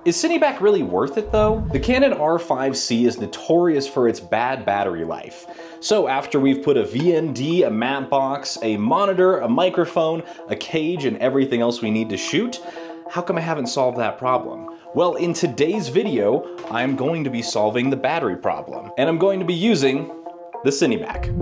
Is CineBack really worth it though? The Canon R5C is notorious for its bad battery life. So after we've put a VND, a matte box, a monitor, a microphone, a cage, and everything else we need to shoot, how come I haven't solved that problem? Well, in today's video, I'm going to be solving the battery problem, and I'm going to be using the CineBack.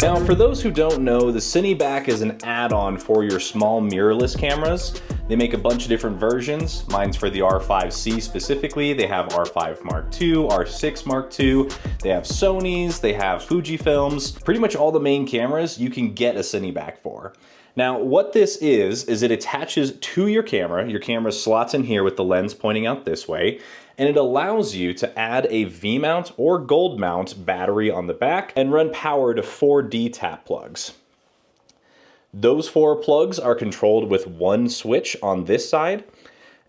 Now, for those who don't know, the CineBack is an add-on for your small mirrorless cameras. They make a bunch of different versions. Mine's for the R5C specifically. They have R5 Mark II, R6 Mark II. They have Sony's, they have Fujifilms. Pretty much all the main cameras you can get a CineBack for. Now, what this is it attaches to your camera. Your camera slots in here with the lens pointing out this way, and it allows you to add a V-mount or gold mount battery on the back and run power to 4 D-tap plugs. Those 4 plugs are controlled with one switch on this side,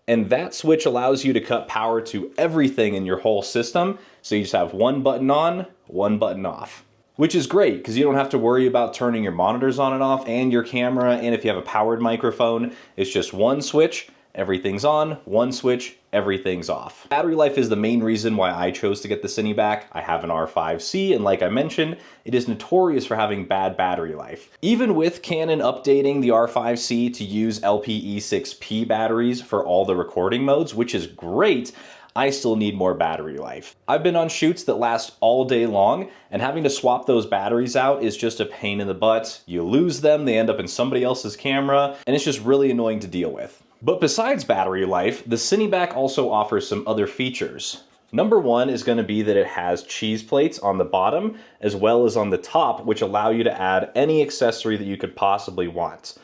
and that switch allows you to cut power to everything in your whole system, so you just have one button on, one button off. Which is great, because you don't have to worry about turning your monitors on and off, and your camera, and if you have a powered microphone, it's just one switch, everything's on, one switch, everything's off. Battery life is the main reason why I chose to get the CineBack. I have an R5C, and like I mentioned, it is notorious for having bad battery life. Even with Canon updating the R5C to use LPE6P batteries for all the recording modes, which is great, I still need more battery life. I've been on shoots that last all day long, and having to swap those batteries out is just a pain in the butt. You lose them, they end up in somebody else's camera, and it's just really annoying to deal with. But besides battery life, the CineBack also offers some other features. Number one is going to be that it has cheese plates on the bottom as well as on the top, which allow you to add any accessory that you could possibly want.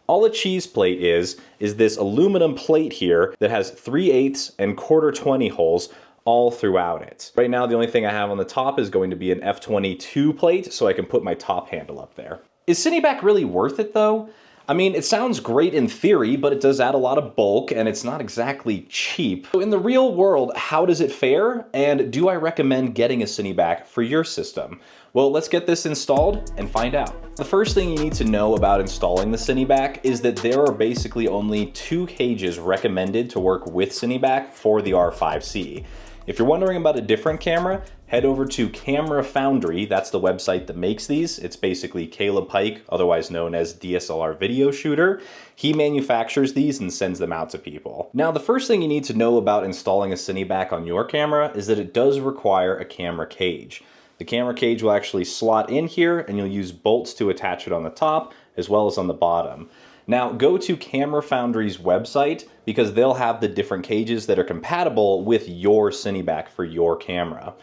All a cheese plate is this aluminum plate here that has 3/8 and 1/4-20 holes all throughout it. Right now, the only thing I have on the top is going to be an f/22 plate, so I can put my top handle up there. Is CineBack really worth it though? I mean, it sounds great in theory, but it does add a lot of bulk, and it's not exactly cheap. So in the real world, how does it fare? And do I recommend getting a CineBack for your system? Well, let's get this installed and find out. The first thing you need to know about installing the CineBack is that there are basically only 2 cages recommended to work with CineBack for the R5C. If you're wondering about a different camera, head over to Camera Foundry. That's the website that makes these. It's basically Caleb Pike, otherwise known as DSLR Video Shooter. He manufactures these and sends them out to people. Now, the first thing you need to know about installing a CineBack on your camera is that it does require a camera cage. The camera cage will actually slot in here, and you'll use bolts to attach it on the top as well as on the bottom. Now, go to Camera Foundry's website because they'll have the different cages that are compatible with your CineBack for your camera.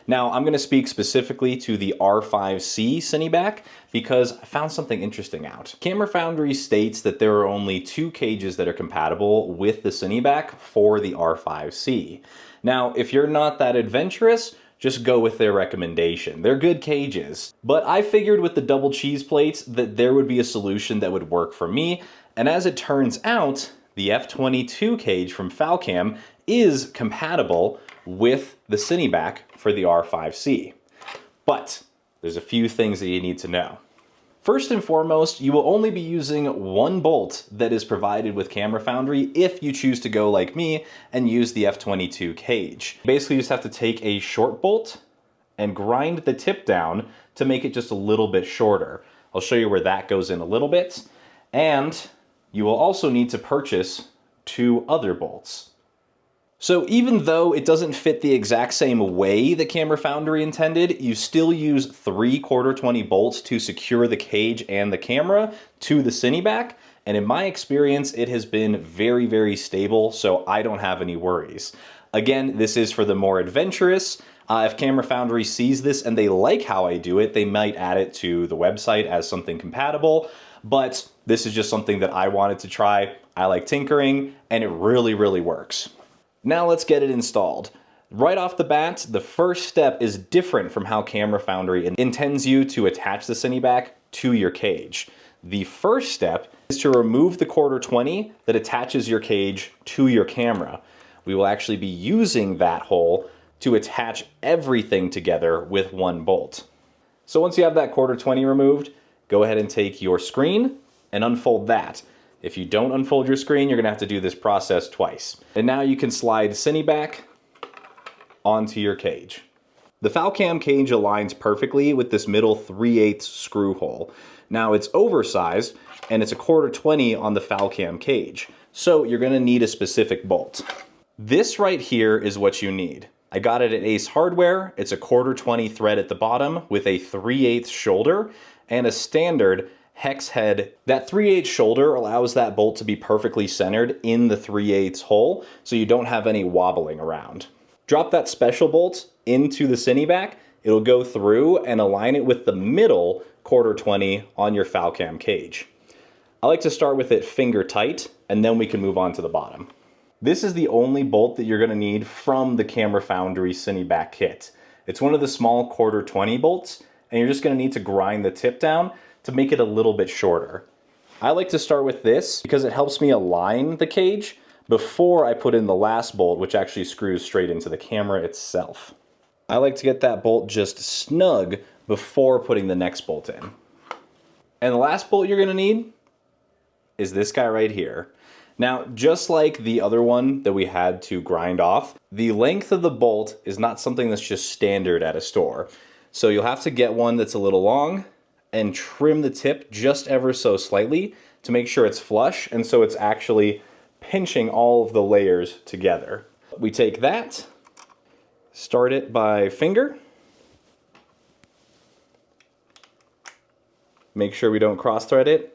Now, I'm going to speak specifically to the R5C CineBack because I found something interesting out. Camera Foundry states that there are only 2 cages that are compatible with the CineBack for the R5C. Now, if you're not that adventurous, just go with their recommendation. They're good cages. But I figured with the double cheese plates that there would be a solution that would work for me, and as it turns out, the f/22 cage from Falcam is compatible with the CineBack for the R5C. But there's a few things that you need to know. First and foremost, you will only be using one bolt that is provided with Camera Foundry if you choose to go like me and use the f/22 cage. Basically, you just have to take a short bolt and grind the tip down to make it just a little bit shorter. I'll show you where that goes in a little bit. And you will also need to purchase 2 other bolts. So even though it doesn't fit the exact same way that Camera Foundry intended, you still use 3 1/4-20 bolts to secure the cage and the camera to the CineBack, and in my experience, it has been very, very stable, so I don't have any worries. Again, this is for the more adventurous. If Camera Foundry sees this and they like how I do it, they might add it to the website as something compatible, but this is just something that I wanted to try. I like tinkering, and it really, really works. Now let's get it installed. Right off the bat, the first step is different from how Camera Foundry intends you to attach the CineBack to your cage. The first step is to remove the 1/4-20 that attaches your cage to your camera. We will actually be using that hole to attach everything together with one bolt. So once you have that 1/4-20 removed, go ahead and take your screen and unfold that. If you don't unfold your screen, you're gonna have to do this process twice. And now you can slide CineBack onto your cage. The FalCam cage aligns perfectly with this middle 3/8 screw hole. Now it's oversized and it's a 1/4 on the FalCam cage. So you're gonna need a specific bolt. This right here is what you need. I got it at Ace Hardware. It's a 1/4 thread at the bottom with a 3/8 shoulder and a standard hex head. That 3/8 shoulder allows that bolt to be perfectly centered in the 3/8 hole so you don't have any wobbling around. Drop that special bolt into the CineBack. It'll go through and align it with the middle 1/4 on your FalCam cage. I like to start with it finger tight and then we can move on to the bottom. This is the only bolt that you're gonna need from the Camera Foundry CineBack kit. It's one of the small 1/4 bolts and you're just gonna need to grind the tip down to make it a little bit shorter. I like to start with this because it helps me align the cage before I put in the last bolt, which actually screws straight into the camera itself. I like to get that bolt just snug before putting the next bolt in. And the last bolt you're gonna need is this guy right here. Now, just like the other one that we had to grind off, the length of the bolt is not something that's just standard at a store. So you'll have to get one that's a little long and trim the tip just ever so slightly to make sure it's flush and so it's actually pinching all of the layers together. We take that, start it by finger, make sure we don't cross thread it.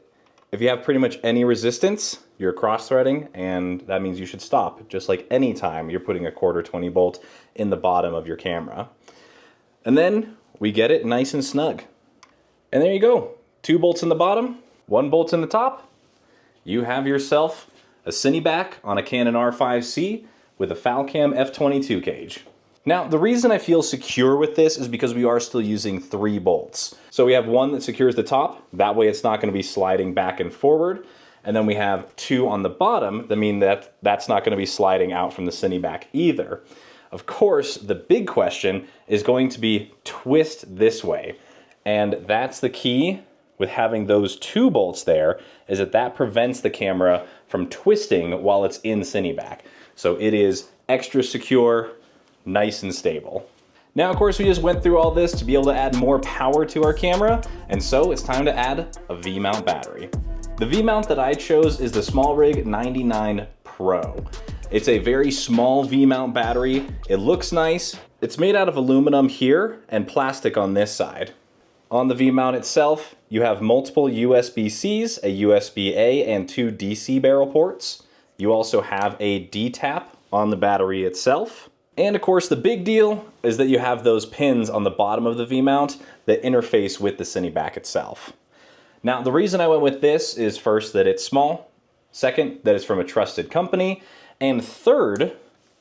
If you have pretty much any resistance, you're cross-threading, and that means you should stop, just like any time you're putting a 1/4 bolt in the bottom of your camera. And then we get it nice and snug. And there you go. 2 bolts in the bottom, 1 bolt in the top. You have yourself a CineBack on a Canon R5C with a FalCam f/22 cage. Now, the reason I feel secure with this is because we are still using 3 bolts. So we have one that secures the top, that way it's not gonna be sliding back and forward. And then we have 2 on the bottom that mean that that's not gonna be sliding out from the CineBack either. Of course, the big question is going to be twist this way. And that's the key with having those 2 bolts there, is that prevents the camera from twisting while it's in CineBack. So it is extra secure, nice and stable. Now, of course, we just went through all this to be able to add more power to our camera, and so it's time to add a V-mount battery. The V-mount that I chose is the SmallRig 99 Pro. It's a very small V-mount battery. It looks nice. It's made out of aluminum here and plastic on this side. On the V-mount itself, you have multiple USB-Cs, a USB-A, and 2 DC barrel ports. You also have a D-tap on the battery itself. And of course, the big deal is that you have those pins on the bottom of the V-mount that interface with the CineBack itself. Now, the reason I went with this is first that it's small, second that it's from a trusted company, and third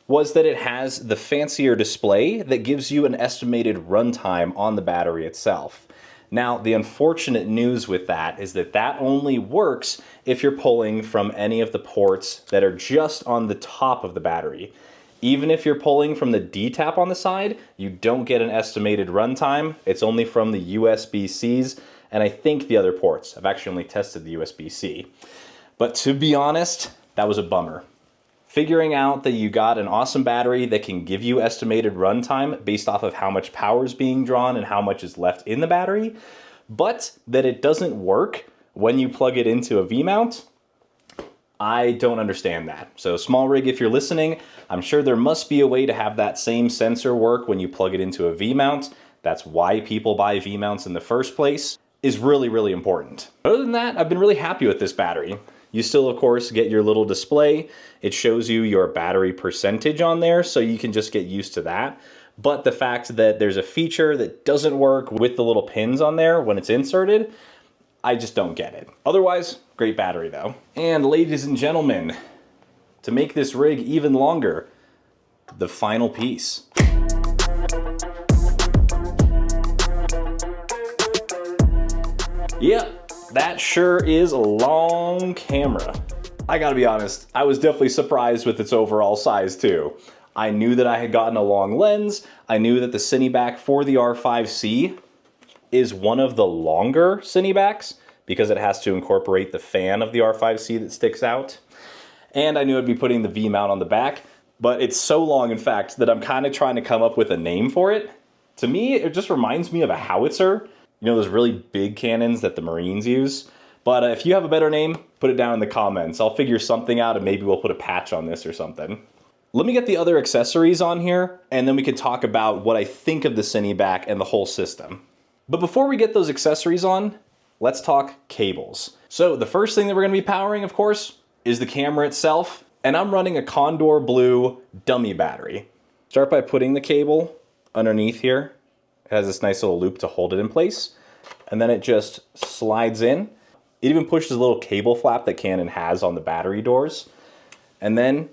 was that it has the fancier display that gives you an estimated runtime on the battery itself. Now, the unfortunate news with that is that that only works if you're pulling from any of the ports that are just on the top of the battery. Even if you're pulling from the D-tap on the side, you don't get an estimated runtime. It's only from the USB-Cs, and I think the other ports. I've actually only tested the USB-C. But to be honest, that was a bummer. Figuring out that you got an awesome battery that can give you estimated runtime based off of how much power is being drawn and how much is left in the battery, but that it doesn't work when you plug it into a V-mount, I don't understand that. So SmallRig, if you're listening, I'm sure there must be a way to have that same sensor work when you plug it into a V-mount. That's why people buy V-mounts in the first place, is really, really important. Other than that, I've been really happy with this battery. You still, of course, get your little display. It shows you your battery percentage on there, so you can just get used to that. But the fact that there's a feature that doesn't work with the little pins on there when it's inserted, I just don't get it. Otherwise, great battery though. And ladies and gentlemen, to make this rig even longer, the final piece. Yep, that sure is a long camera. I gotta be honest, I was definitely surprised with its overall size too. I knew that I had gotten a long lens. I knew that the CineBack for the R5C is one of the longer CineBacks because it has to incorporate the fan of the R5C that sticks out. And I knew I'd be putting the V-mount on the back, but it's so long, in fact, that I'm kind of trying to come up with a name for it. To me, it just reminds me of a howitzer. You know, those really big cannons that the Marines use. But if you have a better name, put it down in the comments. I'll figure something out and maybe we'll put a patch on this or something. Let me get the other accessories on here, and then we can talk about what I think of the CineBack and the whole system. But before we get those accessories on, let's talk cables. So the first thing that we're gonna be powering, of course, is the camera itself, and I'm running a Condor Blue dummy battery. Start by putting the cable underneath here. It has this nice little loop to hold it in place, and then it just slides in. It even pushes a little cable flap that Canon has on the battery doors, and then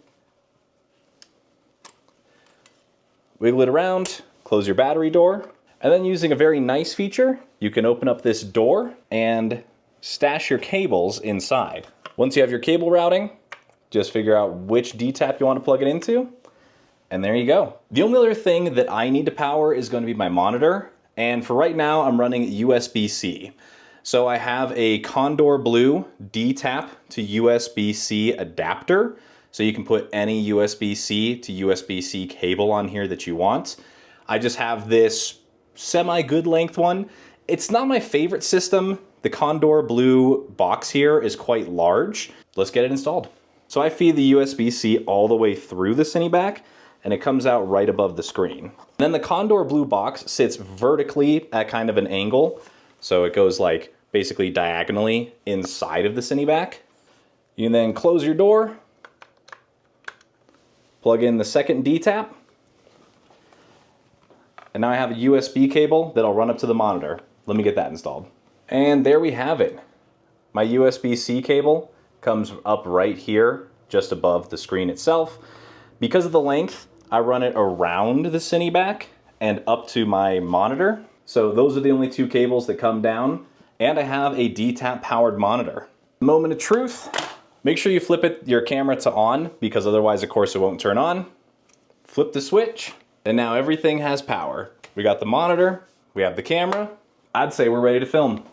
wiggle it around, close your battery door, and then using a very nice feature, you can open up this door and stash your cables inside. Once you have your cable routing, just figure out which D-tap you want to plug it into, and there you go. The only other thing that I need to power is going to be my monitor, and for right now I'm running USB-C. So I have a Condor Blue D-tap to USB-C adapter, so you can put any USB-C to USB-C cable on here that you want. I just have this semi-good length one. It's not my favorite system. The Condor Blue box here is quite large. Let's get it installed. So I feed the USB-C all the way through the CineBack, and it comes out right above the screen. Then the Condor Blue box sits vertically at kind of an angle, so it goes like basically diagonally inside of the CineBack. You can then close your door, plug in the second D-tap, and now I have a USB cable that'll run up to the monitor. Let me get that installed. And there we have it. My USB-C cable comes up right here, just above the screen itself. Because of the length, I run it around the CineBack and up to my monitor. So those are the only two cables that come down, and I have a D-tap powered monitor. Moment of truth, make sure you flip your camera to on, because otherwise, of course, it won't turn on. Flip the switch, and now everything has power. We got the monitor, we have the camera. I'd say we're ready to film.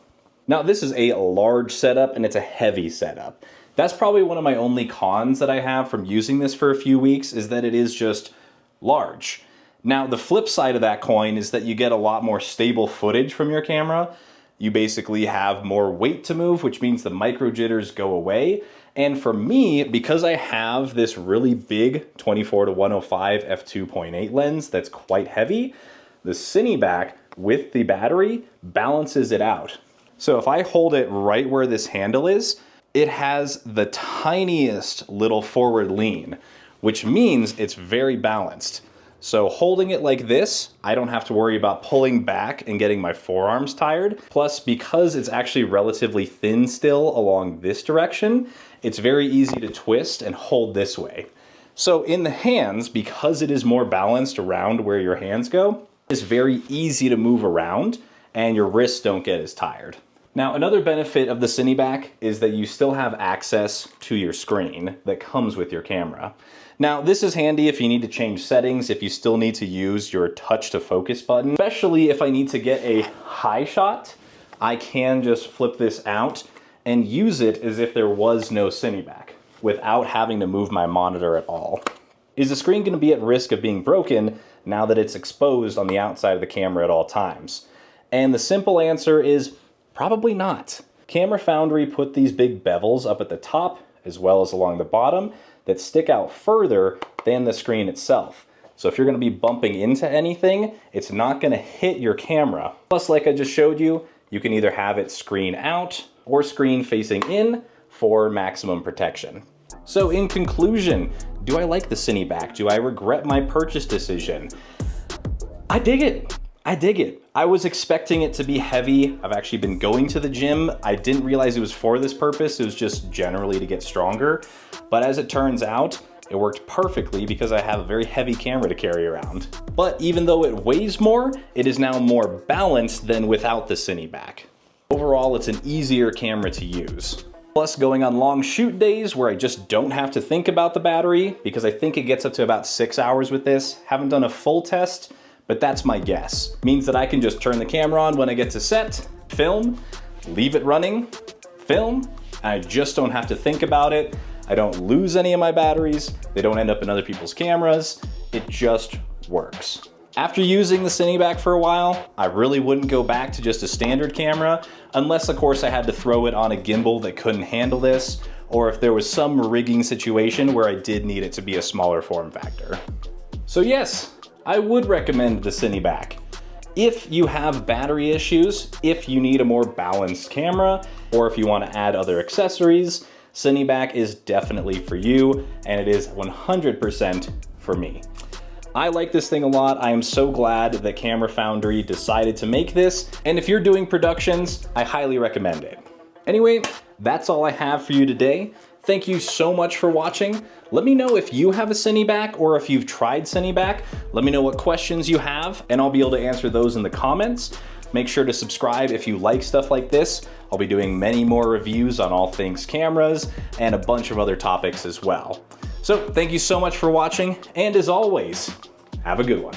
Now this is a large setup and it's a heavy setup. That's probably one of my only cons that I have from using this for a few weeks, is that it is just large. Now the flip side of that coin is that you get a lot more stable footage from your camera. You basically have more weight to move, which means the micro jitters go away. And for me, because I have this really big 24-105 f2.8 lens that's quite heavy, the CineBack with the battery balances it out. So if I hold it right where this handle is, it has the tiniest little forward lean, which means it's very balanced. So holding it like this, I don't have to worry about pulling back and getting my forearms tired. Plus, because it's actually relatively thin still along this direction, it's very easy to twist and hold this way. So in the hands, because it is more balanced around where your hands go, it's very easy to move around and your wrists don't get as tired. Now, another benefit of the CineBack is that you still have access to your screen that comes with your camera. Now, this is handy if you need to change settings, if you still need to use your touch to focus button. Especially if I need to get a high shot, I can just flip this out and use it as if there was no CineBack without having to move my monitor at all. Is the screen going to be at risk of being broken now that it's exposed on the outside of the camera at all times? And the simple answer is probably not. Camera Foundry put these big bevels up at the top as well as along the bottom that stick out further than the screen itself. So if you're going to be bumping into anything, it's not going to hit your camera. Plus, like I just showed you, you can either have it screen out or screen facing in for maximum protection. So in conclusion, do I like the CineBack? Do I regret my purchase decision? I dig it. I dig it. I was expecting it to be heavy. I've actually been going to the gym. I didn't realize it was for this purpose. It was just generally to get stronger. But as it turns out, it worked perfectly because I have a very heavy camera to carry around. But even though it weighs more, it is now more balanced than without the CineBack. Overall, it's an easier camera to use. Plus, going on long shoot days where I just don't have to think about the battery, because I think it gets up to about 6 hours with this. Haven't done a full test, but that's my guess. Means that I can just turn the camera on when I get to set, film, leave it running, film. I just don't have to think about it. I don't lose any of my batteries. They don't end up in other people's cameras. It just works. After using the CineBack for a while, I really wouldn't go back to just a standard camera, unless of course I had to throw it on a gimbal that couldn't handle this, or if there was some rigging situation where I did need it to be a smaller form factor. So yes, I would recommend the CineBack. If you have battery issues, if you need a more balanced camera, or if you want to add other accessories, CineBack is definitely for you, and it is 100% for me. I like this thing a lot. I am so glad that Camera Foundry decided to make this, and if you're doing productions, I highly recommend it. Anyway, that's all I have for you today. Thank you so much for watching. Let me know if you have a CineBack or if you've tried CineBack. Let me know what questions you have, and I'll be able to answer those in the comments. Make sure to subscribe if you like stuff like this. I'll be doing many more reviews on all things cameras and a bunch of other topics as well. So thank you so much for watching, and as always, have a good one.